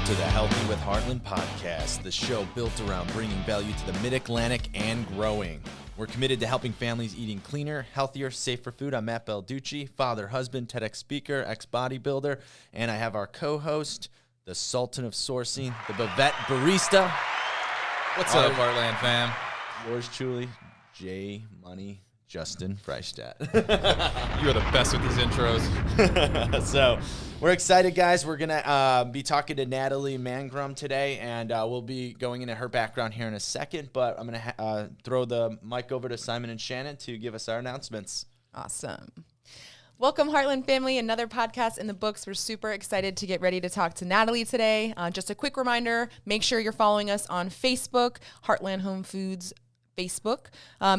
to the Healthy with Heartland podcast, the show built around bringing value to the Mid-Atlantic and growing. We're committed to helping families eating cleaner, healthier, safer food. I'm Matt Balducci, father, husband, TEDx speaker, ex-bodybuilder, and I have our co-host, the Sultan of Sourcing, the Bavette Barista. What's up, Heartland fam? Yours truly, J Money Justin Freistadt. You are the best with these intros. So we're excited, guys. We're going to be talking to Natalie Mangrum today, and we'll be going into her background here in a second. But I'm going to throw the mic over to Simon and Shannon to give us our announcements. Awesome. Welcome, Heartland family. Another podcast in the books. We're super excited to get ready to talk to Natalie today. Just a quick reminder, make sure you're following us on Facebook, Heartland Home Foods Facebook.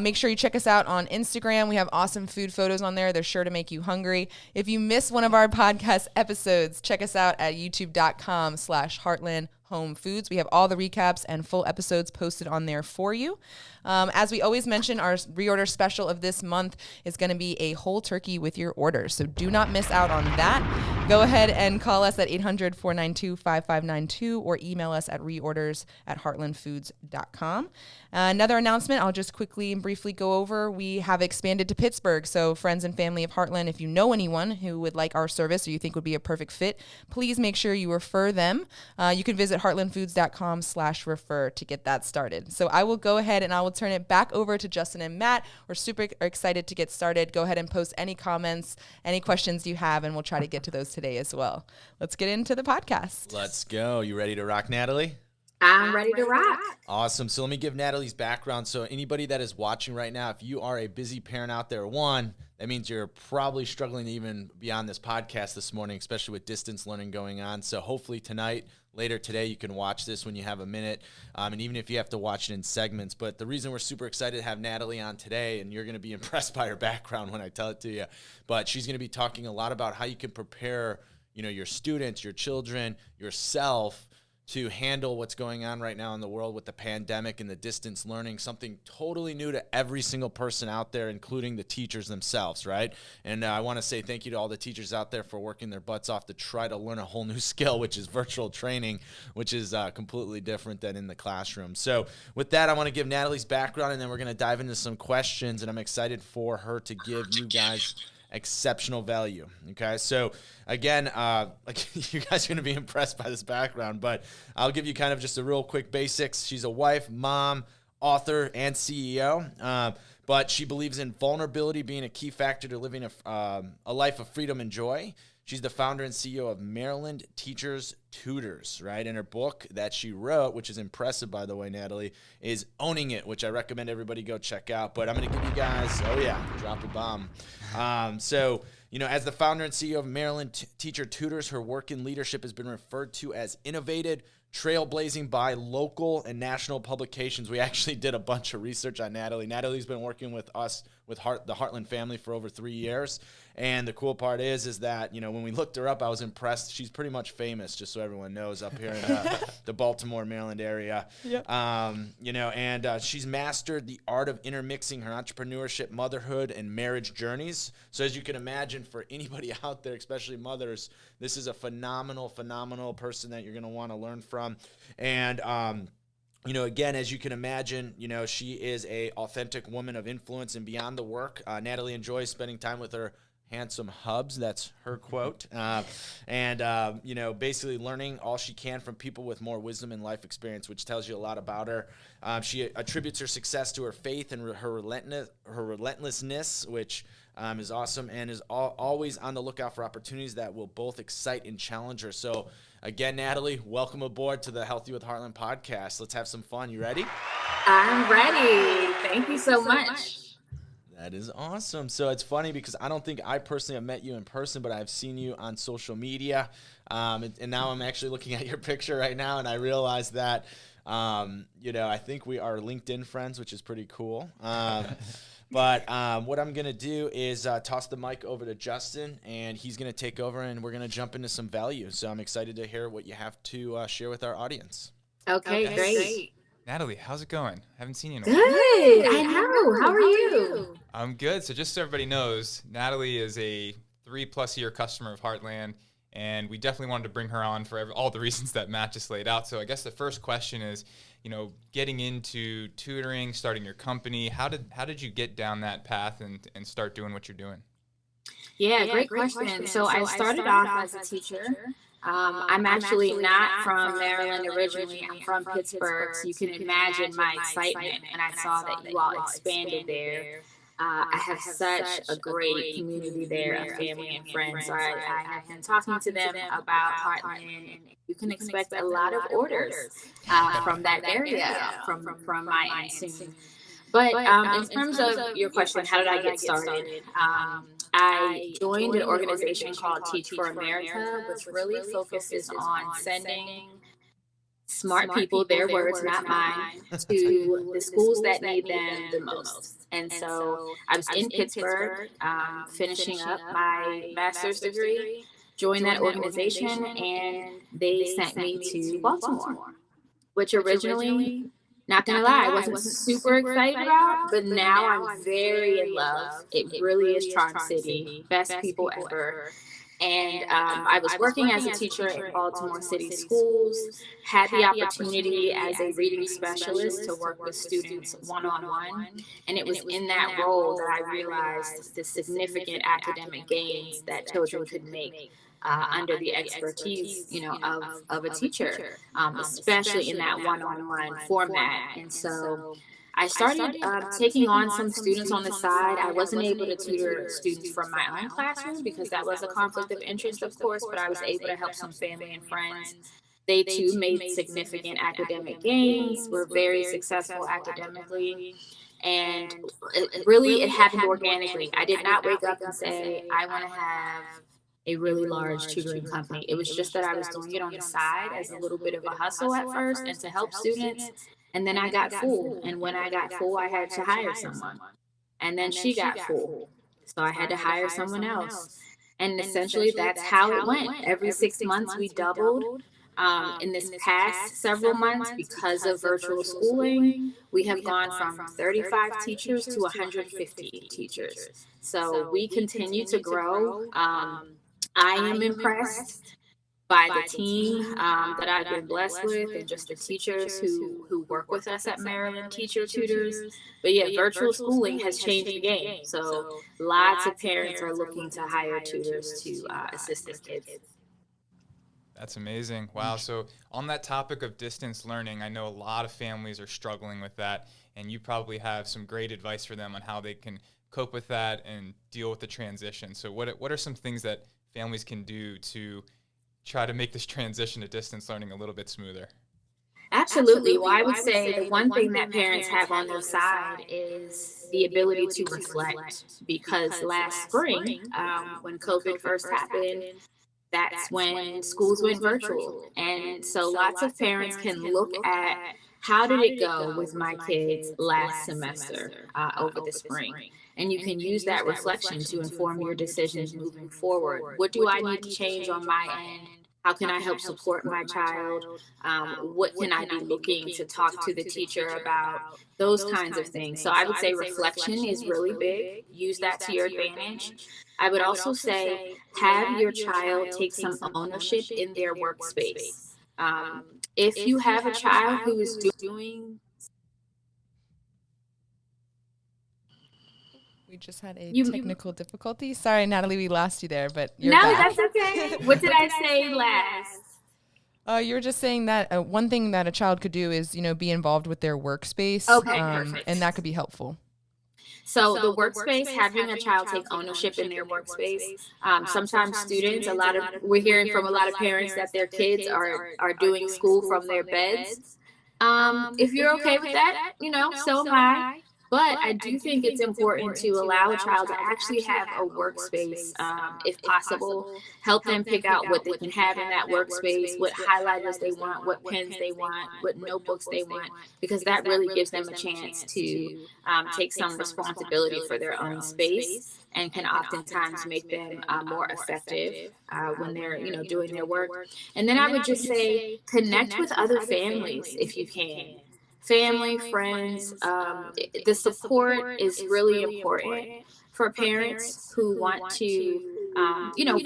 Make sure you check us out on Instagram. We have awesome food photos on there. They're sure to make you hungry. If you miss one of our podcast episodes, check us out at youtube.com/Heartland Home Foods. We have all the recaps and full episodes posted on there for you. As we always mention, our reorder special of this month is going to be a whole turkey with your order. So do not miss out on that. Go ahead and call us at 800-492-5592 or email us at reorders@heartlandfoods.com. Another announcement I'll just quickly and briefly go over. We have expanded to Pittsburgh. So friends and family of Heartland, if you know anyone who would like our service or you think would be a perfect fit, please make sure you refer them. You can visit heartlandfoods.com/refer to get that started. So I will go ahead and I will turn it back over to Justin and Matt. We're super excited to get started. Go ahead and post any comments, any questions you have, and we'll try to get to those today as well. Let's get into the podcast. Let's go. You ready to rock, Natalie? I'm ready to rock. Awesome. So let me give Natalie's background. So anybody that is watching right now, if you are a busy parent out there, one, that means you're probably struggling to even be on this podcast this morning, especially with distance learning going on. So hopefully tonight, later today, you can watch this when you have a minute, and even if you have to watch it in segments. But the reason we're super excited to have Natalie on today, and you're going to be impressed by her background when I tell it to you, but she's going to be talking a lot about how you can prepare, your students, your children, yourself, to handle what's going on right now in the world with the pandemic and the distance learning, something totally new to every single person out there, including the teachers themselves, right? And I want to say thank you to all the teachers out there for working their butts off to try to learn a whole new skill, which is virtual training, which is completely different than in the classroom. So with that, I want to give Natalie's background, and then we're going to dive into some questions, and I'm excited for her to give you guys exceptional value. Okay, so again, you guys are going to be impressed by this background, but I'll give you kind of just a real quick basics. She's a wife, mom, author, and CEO, but she believes in vulnerability being a key factor to living a life of freedom and joy. She's the founder and CEO of Maryland Teacher Tutors, right? And her book that she wrote, which is impressive, by the way, Natalie, is Owning It, which I recommend everybody go check out. But I'm going to give you guys, drop a bomb. So, as the founder and CEO of Maryland Teacher Tutors, her work in leadership has been referred to as innovative, trailblazing by local and national publications. We actually did a bunch of research on Natalie. Natalie's been working with us, with the Heartland family, for over 3 years. And the cool part is that, when we looked her up, I was impressed. She's pretty much famous, just so everyone knows, up here in the Baltimore, Maryland area. Yep. And she's mastered the art of intermixing her entrepreneurship, motherhood, and marriage journeys. So as you can imagine, for anybody out there, especially mothers, this is a phenomenal person that you're going to want to learn from. And, again, as you can imagine, she is a authentic woman of influence and beyond the work. Natalie enjoys spending time with her handsome hubs. That's her quote. Basically learning all she can from people with more wisdom and life experience, which tells you a lot about her. She attributes her success to her faith and her relentlessness, which is awesome, and is always on the lookout for opportunities that will both excite and challenge her. So again, Natalie, welcome aboard to the Healthy with Heartland podcast. Let's have some fun. You ready? I'm ready. Thank you so much. That is awesome. So it's funny because I don't think I personally have met you in person, but I've seen you on social media. And now I'm actually looking at your picture right now, and I realize that, I think we are LinkedIn friends, which is pretty cool. But what I'm going to do is toss the mic over to Justin, and he's going to take over, and we're going to jump into some value. So I'm excited to hear what you have to share with our audience. Okay, great. Natalie, how's it going? Haven't seen you in a while. Good. I know. How are you? I'm good. So just so everybody knows, Natalie is a 3+ year customer of Heartland, And we definitely wanted to bring her on for all the reasons that Matt just laid out. So I guess the first question is, getting into tutoring, starting your company, how did you get down that path and start doing what you're doing? Yeah, great question. So I started off as a teacher. I'm actually not from Maryland originally. I'm from Pittsburgh, so you can imagine my excitement when I saw that you all expanded there. I have such a great community there of family and friends. So I have been talking to them about Heartland, and you can expect a lot of orders from that area from my end soon. But in terms of your question, how did I get started? I joined an organization called Teach for America, which really focuses on sending smart people, their words, not mine, to the schools that need them the most. And so I was in Pittsburgh, finishing up my master's degree, joined that organization, and they sent me to Baltimore, which originally, not gonna lie, I wasn't super excited about, but now I'm very in love. It really is Charm City, best people ever. And I was working as a teacher in Baltimore City schools, had the opportunity as a reading specialist to work with students one-on-one. And it was in that role that I realized the significant academic gains that children could make under the expertise, of a teacher, especially in that one-on-one format. And so I started taking on some students on the side. I wasn't able to tutor students from my own classroom because that was a conflict of interest, of course, but I was able to help some family and friends. They too made significant academic gains, were very successful academically. And it happened organically. I did not wake up and say, I want to have a really large tutoring company. It was just that I was doing it on the side as a little bit of a hustle at first and to help students. And then I got full. And when I got full, I had to hire someone. And then she got full. So I had to hire someone else. And essentially that's how it went. Every 6 months we doubled. In this past several months, because of virtual schooling, we have gone from 35 teachers to 150 teachers. So we continue to grow. I am impressed by the team that I've been blessed with, and just the teachers who work with us at Maryland Teacher Tutors. But yeah, virtual schooling has changed the game. So lots of parents are looking to hire tutors to assist their kids. That's amazing. Wow. So on that topic of distance learning, I know a lot of families are struggling with that, and you probably have some great advice for them on how they can cope with that and deal with the transition. So what are some things that families can do to try to make this transition to distance learning a little bit smoother? Absolutely. Well, I would say the one thing that parents have on their side is the ability to reflect, because last spring, when COVID first happened, that's when schools went virtual. And so lots of parents can look at, how did it go with my kids last semester over the spring? And you can use that reflection to inform your decisions moving forward. What do I need to change on my end? How can I help support my child? What can I be looking to talk to the teacher about? Those kinds of things. So I would say reflection is really big. Use that to your advantage. I would also say have your child take some ownership in their workspace. If you have a child who is doing... We just had a technical difficulty. Sorry, Natalie, we lost you there, but you're No, back. that's okay. What did I say last? You were just saying that one thing that a child could do is, be involved with their workspace. Okay, perfect. And that could be helpful. So the workspace, having a child take ownership in their workspace. Sometimes students, we're hearing from a lot of parents that their kids are doing school from their beds. If you're okay with that, so am I. But I do think it's important to allow a child to actually have a workspace, if possible. Help them pick out what they can have in that workspace, what highlighters they want, what pens they want, what notebooks they want, because that really gives them a chance to take some responsibility for their own space, and can oftentimes make them more effective when they're doing their work. And then I would just say connect with other families if you can. Family, friends, the support is really important for parents who want to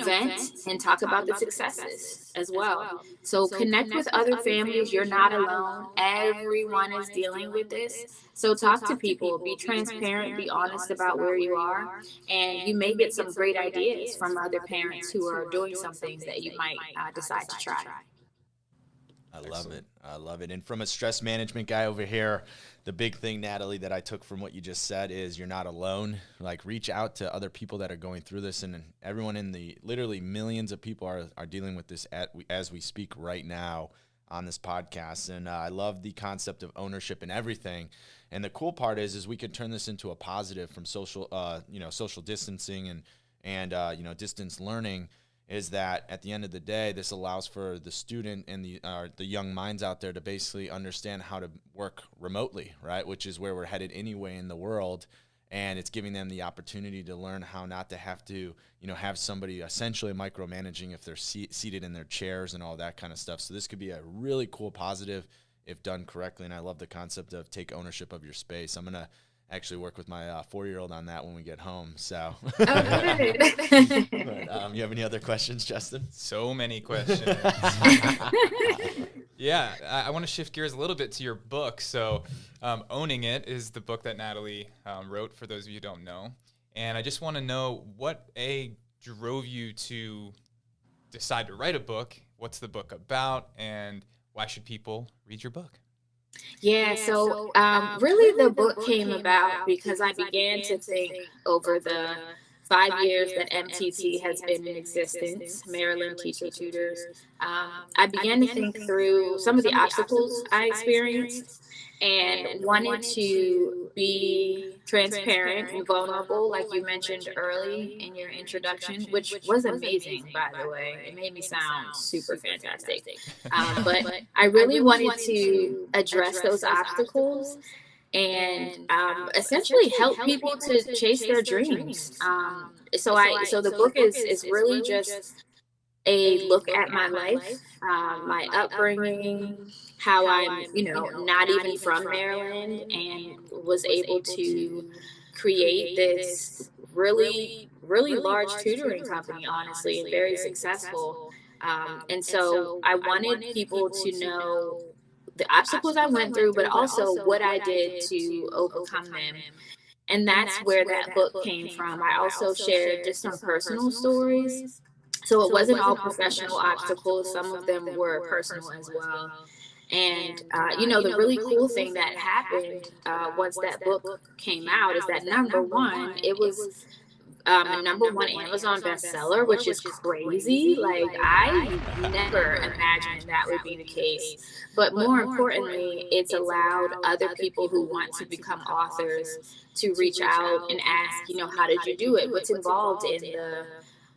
vent and talk about the successes as well. So connect with other families. You're not alone. Everyone is dealing with this. So talk to people, be transparent, be honest about where you are, and you may get some great ideas from other parents who are doing some things that you might decide to try. I love it. I love it. And from a stress management guy over here, the big thing, Natalie, that I took from what you just said is you're not alone. Like, reach out to other people that are going through this, and everyone in the literally millions of people are dealing with this as we speak right now on this podcast. And I love the concept of ownership and everything. And the cool part is we could turn this into a positive from social distancing and distance learning. Is that at the end of the day, this allows for the student and the young minds out there to basically understand how to work remotely, right? Which is where we're headed anyway in the world. And it's giving them the opportunity to learn how not to have to, have somebody essentially micromanaging if they're seated in their chairs and all that kind of stuff. So this could be a really cool positive if done correctly. And I love the concept of take ownership of your space. I'm going to actually work with my 4-year-old on that when we get home. So, good. But, you have any other questions, Justin? So many questions. Yeah, I want to shift gears a little bit to your book. So, Owning It is the book that Natalie wrote, for those of you who don't know. And I just want to know what drove you to decide to write a book. What's the book about, and why should people read your book? Yeah, so really the book came about because I began to think over the 5 years that MTT has been in existence, Maryland Teacher Tutors. I began to think through some of the obstacles I experienced and wanted to be transparent and vulnerable, like you mentioned early in your introduction, which was amazing, by the way. It made me sound super fantastic. But I really wanted to address those obstacles and essentially help people to chase their dreams. So the book is really just a look at my life, my upbringing, how I'm, not even from Maryland, and was able to create this really, really large tutoring company, honestly, and very successful. And so I wanted people to know the obstacles I went through, but also what I did to overcome them. And that's where that book came from. I also shared just some personal stories. So it wasn't all professional obstacles. Some of them were personal as well. And, the really cool thing that happened once that book came out is that, number one, it was a number one Amazon bestseller, which is crazy. Like, I never imagined that would be the case. But more importantly, it's allowed other people who want to become authors to reach out and ask, how did you do it? What's involved in the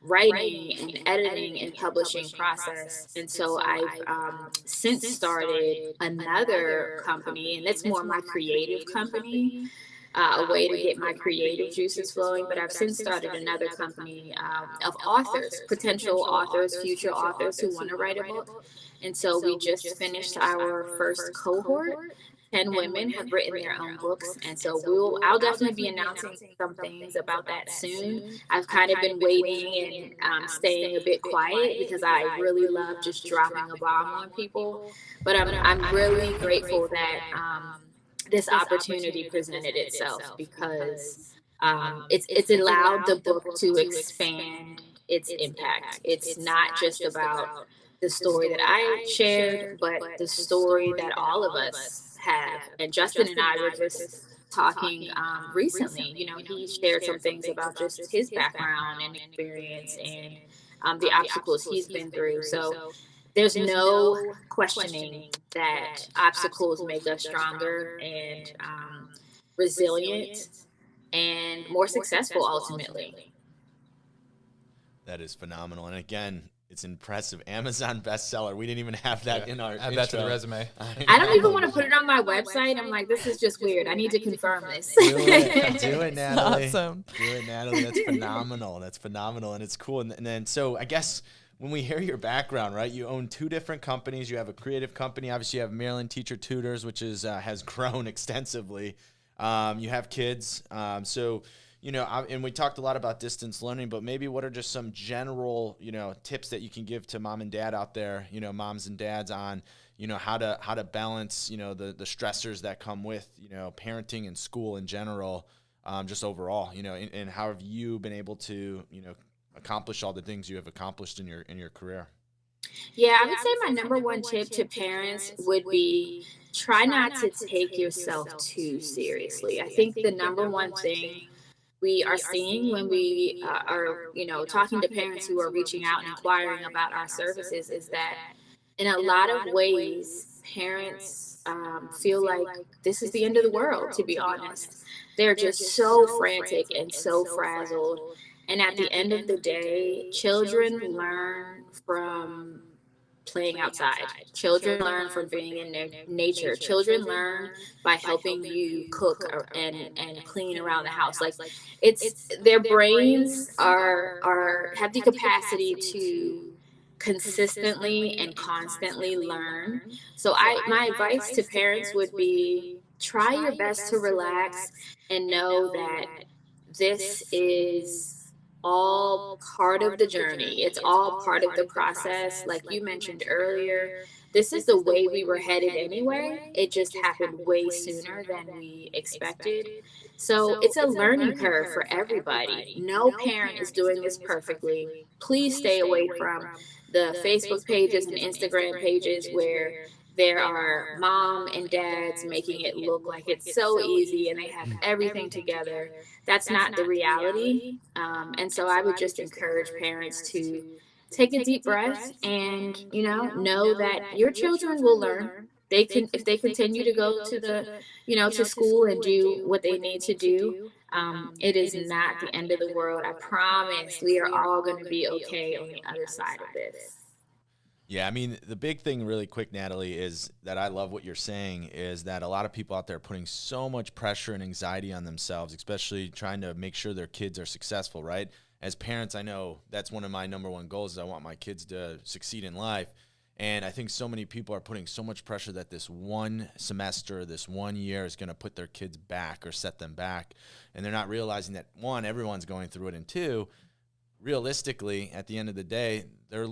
writing and editing and publishing process. And so I've since started another company, and it's more my creative company, a way to get my creative juices flowing. But I've since started another company of authors, potential authors, future authors who want to write a book. And so we just finished our first cohort. 10 women have written their own books, and so I'll definitely be announcing some things about that soon. I've kind of been waiting and staying a bit quiet because I really love just dropping a bomb on people. But I'm really grateful that this opportunity presented itself, because it's allowed the book to expand its impact. It's not just about the story that I shared, but the story that all of us have. And Justin and I were just talking recently. He shared some things about just his background and experience and the obstacles he's been through. So there's no questioning that obstacles make us stronger and resilient and more successful ultimately. That is phenomenal. And again, it's impressive. Amazon bestseller. We didn't even have that in our Add intro. that to the resume. I don't even want to put it on my website. I'm like, this is just weird. I need to confirm this. Do it, Natalie. Awesome. Do it, Natalie. That's phenomenal. That's phenomenal, and it's cool. And then, so I guess when we hear your background, right? You own 2 different companies. You have a creative company. Obviously, you have Maryland Teacher Tutors, which is has grown extensively. You have kids. So and we talked a lot about distance learning, but maybe what are just some general, tips that you can give to mom and dad out there, moms and dads on, how to balance, the stressors that come with, parenting and school in general, just overall, and how have you been able to, accomplish all the things you have accomplished in your career? Yeah, I would say my number one tip to parents would be try not to take yourself too seriously. I think the number one thing we are seeing when we are, talking to parents who are reaching out and inquiring about our services is that in a lot of ways, parents feel like this is the end of the world, to be honest. They're just so frantic and so frazzled. And at the end of the day, children learn from playing outside. Children learn from being in their nature. Children learn by helping you cook and clean around the house. Like it's their brains are have the capacity to consistently and constantly learn. So my advice to parents would be try your best to relax and know that this is all part of the journey. It's all part of the process. Like you mentioned earlier, this is the way we were headed anyway. It just happened way sooner than we expected. So it's a learning curve for everybody. No parent is doing this perfectly. Please stay away from the Facebook pages and Instagram pages where there are mom and dads making it look like it's so easy and they have everything together. That's not the reality. And so I would just encourage parents to take a deep breath and, know that your children will learn. They can, if they continue to go to to school and do what they need to do, it is not the end of the world. I promise we are all going to be okay on the other side of this. Yeah, I mean, the big thing really quick, Natalie, is that I love what you're saying is that a lot of people out there are putting so much pressure and anxiety on themselves, especially trying to make sure their kids are successful, right? As parents, I know that's one of my number one goals is I want my kids to succeed in life. And I think so many people are putting so much pressure that this one semester, this 1 year is going to put their kids back or set them back. And they're not realizing that, one, everyone's going through it, and two, realistically, at the end of the day,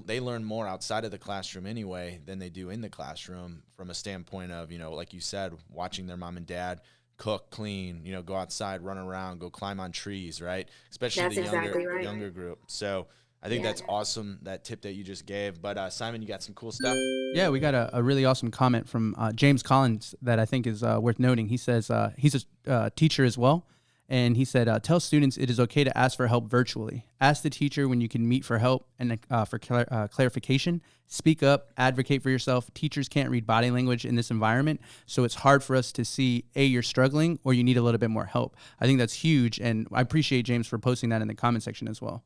they learn more outside of the classroom anyway than they do in the classroom from a standpoint of, like you said, watching their mom and dad cook, clean, go outside, run around, go climb on trees, right? Especially That's the exactly right. younger group. So I think that's awesome, that tip that you just gave. But Simon, you got some cool stuff? Yeah, we got a really awesome comment from James Collins that I think is worth noting. He says he's a teacher as well. And he said, tell students it is okay to ask for help virtually. Ask the teacher when you can meet for help and for clarification. Speak up, advocate for yourself. Teachers can't read body language in this environment, so it's hard for us to see, A, you're struggling or you need a little bit more help. I think that's huge, and I appreciate James for posting that in the comment section as well.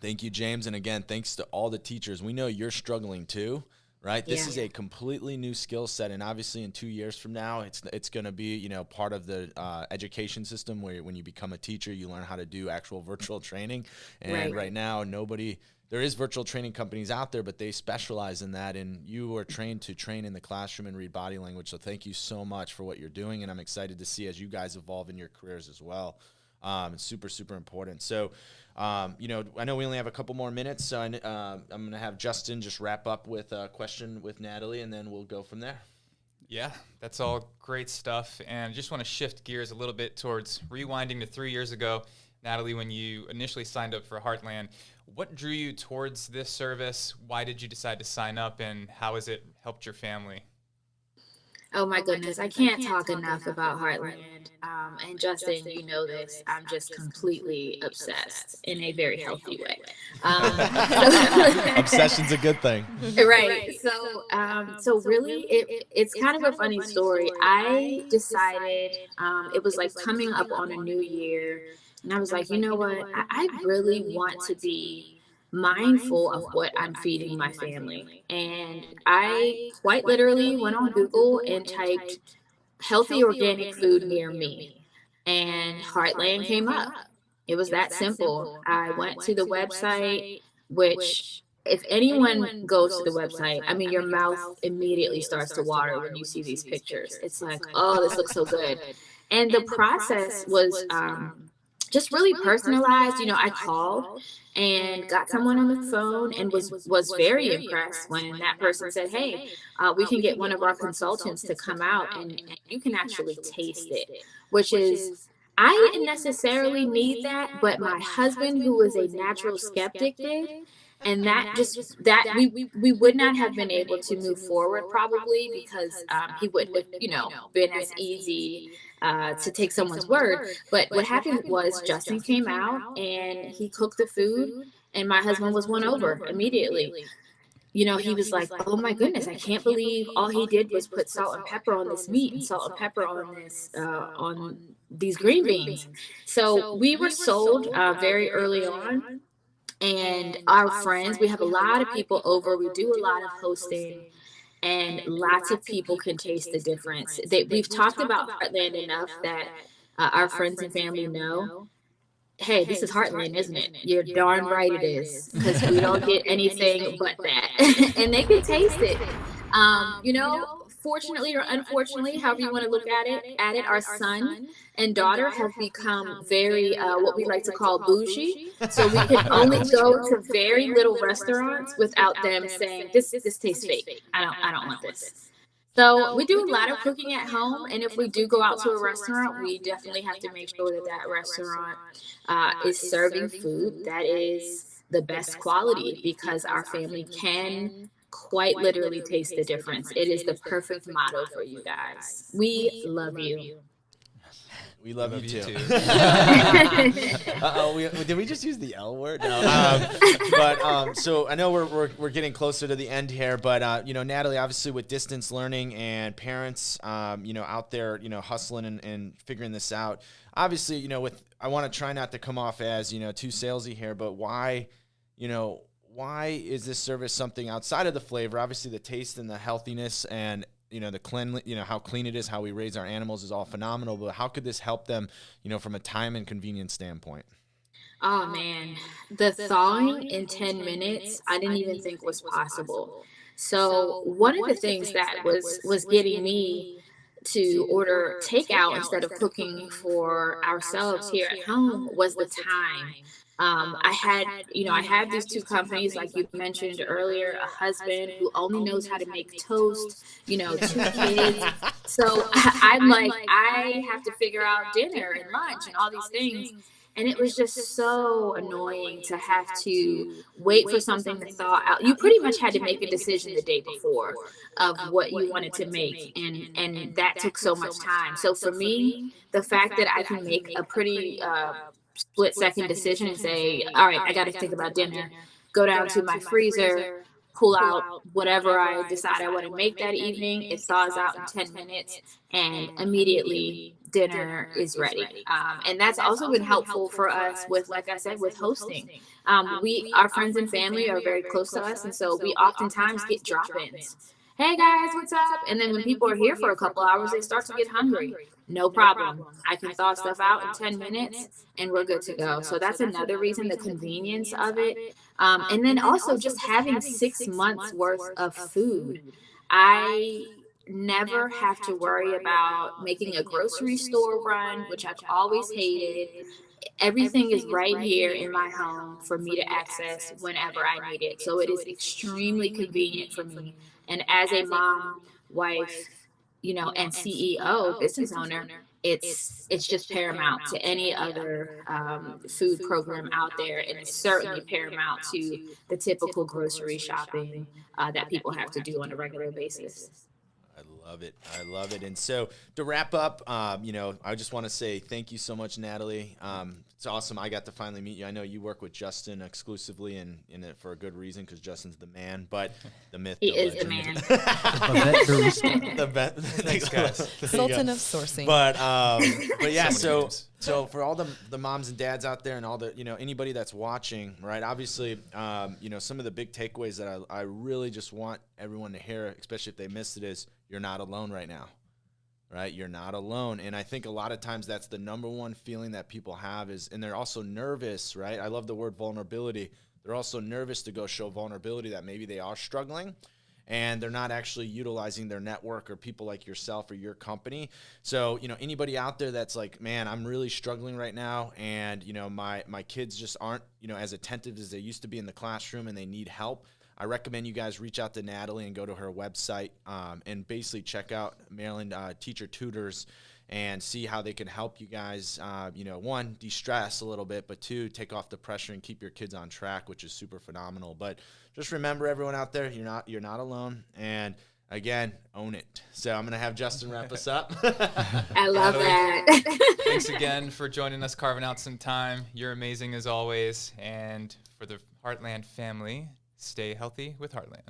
Thank you, James. And again, thanks to all the teachers. We know you're struggling too. Right. This is a completely new skill set. And obviously in 2 years from now, it's going to be, part of the education system where when you become a teacher, you learn how to do actual virtual training. And right now, there is virtual training companies out there, but they specialize in that. And you are trained to train in the classroom and read body language. So thank you so much for what you're doing. And I'm excited to see as you guys evolve in your careers as well. It's super, super important. So, I know we only have a couple more minutes, so I'm going to have Justin just wrap up with a question with Natalie, and then we'll go from there. Yeah, that's all great stuff. And I just want to shift gears a little bit towards rewinding to 3 years ago. Natalie, when you initially signed up for Heartland, what drew you towards this service? Why did you decide to sign up, and how has it helped your family? Oh my goodness, I can't talk enough about Heartland. And Justin, you know this, I'm just completely obsessed in a very healthy way. Obsession's a good thing. Right. So really, it's kind of a funny story. I decided, it was like coming up on a new year, and I was like, you know what, I really want to be mindful of what I'm feeding my family. And I quite literally went on Google and typed healthy organic food near me, and Heartland came up. It was that simple. I went to the website, which if anyone goes to the website, I mean, your mouth immediately starts to water when you see these pictures. It's like, oh, this looks so good. And the process was just really personalized. I called and got someone on the phone and was very impressed when that person said, "Hey, we can get one of our consultants to come out and you can actually taste it," which is, I didn't necessarily need that, but my husband, who was a natural skeptic, did. And that we would not have been able to move forward probably, because he wouldn't have, been as easy to take someone's word. But what happened was Justin came out and he cooked the food, and my husband was won over immediately. He was like, "Oh my goodness, I can't believe all he did was put salt and pepper on this meat and salt and pepper on this on these green beans." So we were sold very early on. And our friends, we have a lot of people over. We do a lot of hosting, and lots of people can taste the difference. We've talked about Heartland enough that our friends and family know, hey, this is Heartland, isn't it? You're darn right it is, because we don't get anything but that. And they can taste it. Fortunately or unfortunately, however you want to look at it, our son and daughter have become very, what we like to call bougie. So we can only go to very little restaurants without them saying, this tastes fake. I don't want this. So we do a lot of cooking at home, and if we do go out to a restaurant, we definitely have to make sure that restaurant is serving food that is the best quality, because our family can quite literally taste the difference. It is the perfect motto for you guys. We love you. We love you too. Did we just use the L word? No. So I know we're getting closer to the end here, but Natalie, obviously with distance learning and parents, out there, hustling and figuring this out. Obviously, I want to try not to come off as too salesy here, but why is this service something outside of the flavor? Obviously, the taste and the healthiness and the clean, how clean it is, how we raise our animals is all phenomenal. But how could this help them, from a time and convenience standpoint? Oh man, the thawing in 10 minutes, I didn't even think was possible. So one of the things that was getting me to order takeout instead of cooking for ourselves here at home was the time. I had these two companies, like you mentioned earlier, a husband who only knows how to make toast, two kids. So I'm like, I have to figure out dinner and lunch and all these things. And it was just so annoying to have to wait for something to thaw out. You pretty much had to make a decision the day before of what you wanted to make. And that took so much time. So for me, the fact that I can make a pretty split-second decision and say, all right, I got to think about dinner, go down to my freezer, pull out whatever I decide I want to make that evening. It thaws out in 10 minutes, and immediately dinner is ready. And that's also been helpful for us with, like I said, with hosting. Our friends and family are very close to us, and so we oftentimes get drop-ins. Hey guys, what's up? And then when people are here for a couple hours, they start to get hungry. No problem. I can thaw stuff out in 10 minutes and we're good to go. So that's another reason, the convenience of it. And then also just having 6 months worth of food. I never have to worry about making a grocery store run, which I've always hated. Everything is right here in my home for me to access whenever I need it. So it is extremely convenient for me. And as a mom, wife, and CEO, business owner, it's just paramount to any other food program out there, and it's certainly paramount to the typical grocery shopping that people have to do on a regular basis. I love it. And so to wrap up, I just want to say thank you so much, Natalie. It's awesome. I got to finally meet you. I know you work with Justin exclusively, and in it for a good reason, because Justin's the man, but the myth. He is the man. Thanks, guys. Sultan of sourcing. But yeah, so for all the moms and dads out there and all the, anybody that's watching, right? Obviously, some of the big takeaways that I really just want everyone to hear, especially if they missed it, is you're not alone right now, right? You're not alone. And I think a lot of times that's the number one feeling that people have and they're also nervous, right? I love the word vulnerability. They're also nervous to go show vulnerability, that maybe they are struggling. and they're not actually utilizing their network or people like yourself or your company. So, anybody out there that's like, man, I'm really struggling right now, and, my kids just aren't, as attentive as they used to be in the classroom, and they need help, I recommend you guys reach out to Natalie and go to her website and basically check out Maryland Teacher Tutors and see how they can help you guys, one, de-stress a little bit, but two, take off the pressure and keep your kids on track, which is super phenomenal. But just remember, everyone out there, you're not alone. And again, own it. So I'm going to have Justin wrap us up. I love that. Thanks again for joining us, carving out some time. You're amazing as always. And for the Heartland family, stay healthy with Heartland.